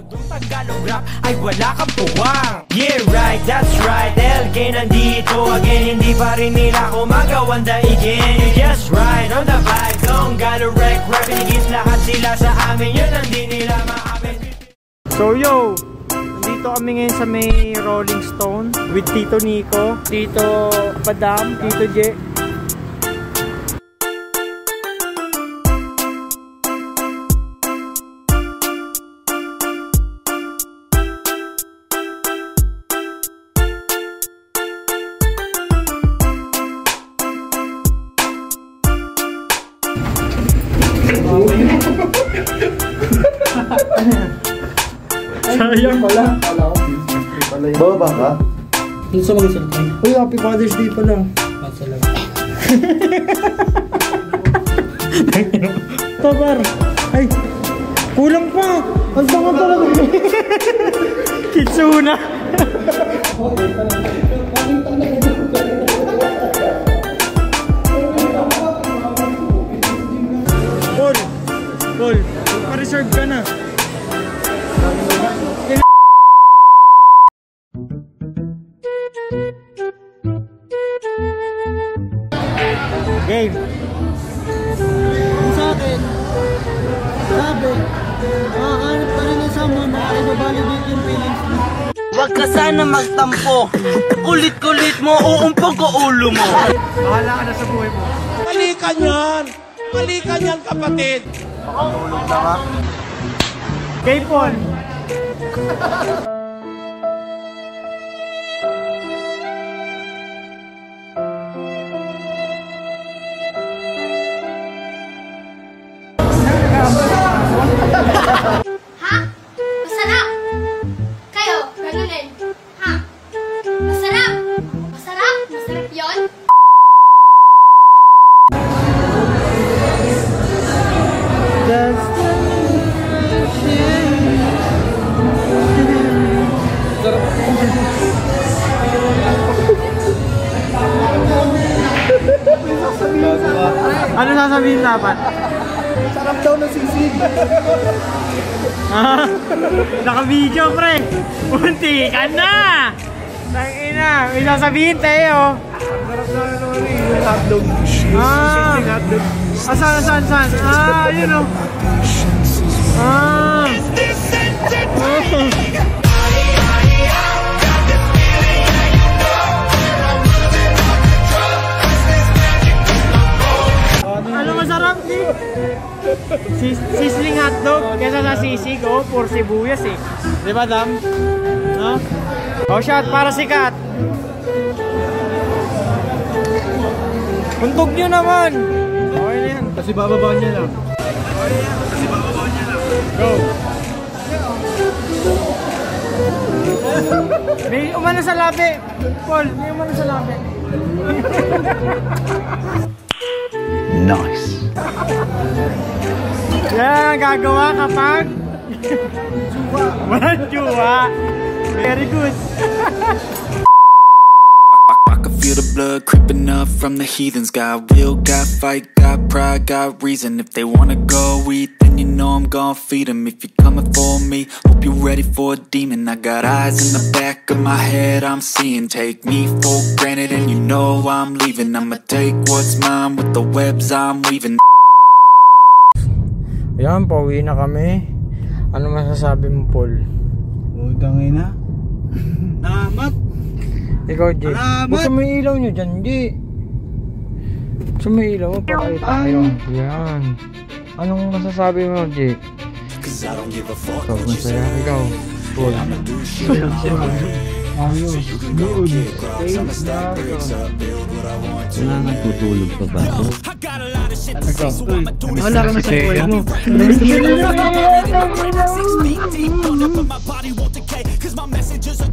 Tagalog rap ay wala kang puwang. Yeah right, that's right, LK nandito again. Hindi pa rin nila ako magawan daigin. You just right, on the vibe, don't gotta wreck. Rapping against lahat sila sa amin, yun ang di nila maamin. So yo, dito kami ngayon sa may Rolling Stone with Tito Nico, Tito Padam, Tito J. Sayang pala. Bababa ka? Dito sa mag-isalita. Uy, happy Father's Day pala. Salamat. Tabar. Ay, kulang pa. Ang tanga talaga. Kitsuna. Paul, pa-reserve ka na. Game. Sa akin, sabi, hanap pa rin sa mga i-validate yung feelings mo. Huwag ka sana magtampo. Kulit-kulit mo, uumpog ko ulo mo. Bahala ka na sa buhay mo. Balikan yan! Balikan yan, kapatid! Tulog na ka? Game Paul. Ha? Masarap! Kayo, ganun din. Ha? Masarap! Masarap? Masarap yun? Ano sasabihin dapat? Sarap daw na sisig. Naka-video pre. Punti ka na. Tangina, may sasabihin tayo. Sarap na naman yung hotdog. Sisig hotdog. Saan? Yun o. Ano masarap di? Sisling hotdog kesa sa sisig o pur sibuyas eh. Di ba Dam? No? Oh shot para sikat. Untog nyo naman. Okay na yan. Kasi bababa niya lang. Go. May umano sa labi. Paul, may umano sa labi. Nice. Yan, gagawa kapag walang juwa. Very good. I can feel the blood creeping up from the heathens. Got will, got fight, got pride, got reason. If they wanna go eat, then you know I'm gonna feed them. If you're coming for me, hope you're ready for a demon. I got eyes in the back of my head, I'm seeing. Take me for granted and you know I'm leaving. I'ma take what's mine with the webs I'm weaving. Yan, pauwi na kami. Ano masasabi mo, Paul? Utang ina. Namat. Ikaw, Jay. Gusto mo yung ilaw nyo dyan, Jay? Gusto mo yung ilaw mo? Pakita kayo. Yan. Anong masasabi mo, Jay? Ikaw, masaya. Ikaw, Paul. Ayos. Good. Wala nagtutulog pa ba? Ikaw. Wala ka na sa buhay mo. Deep on up, but my body won't decay, 'cause my message is a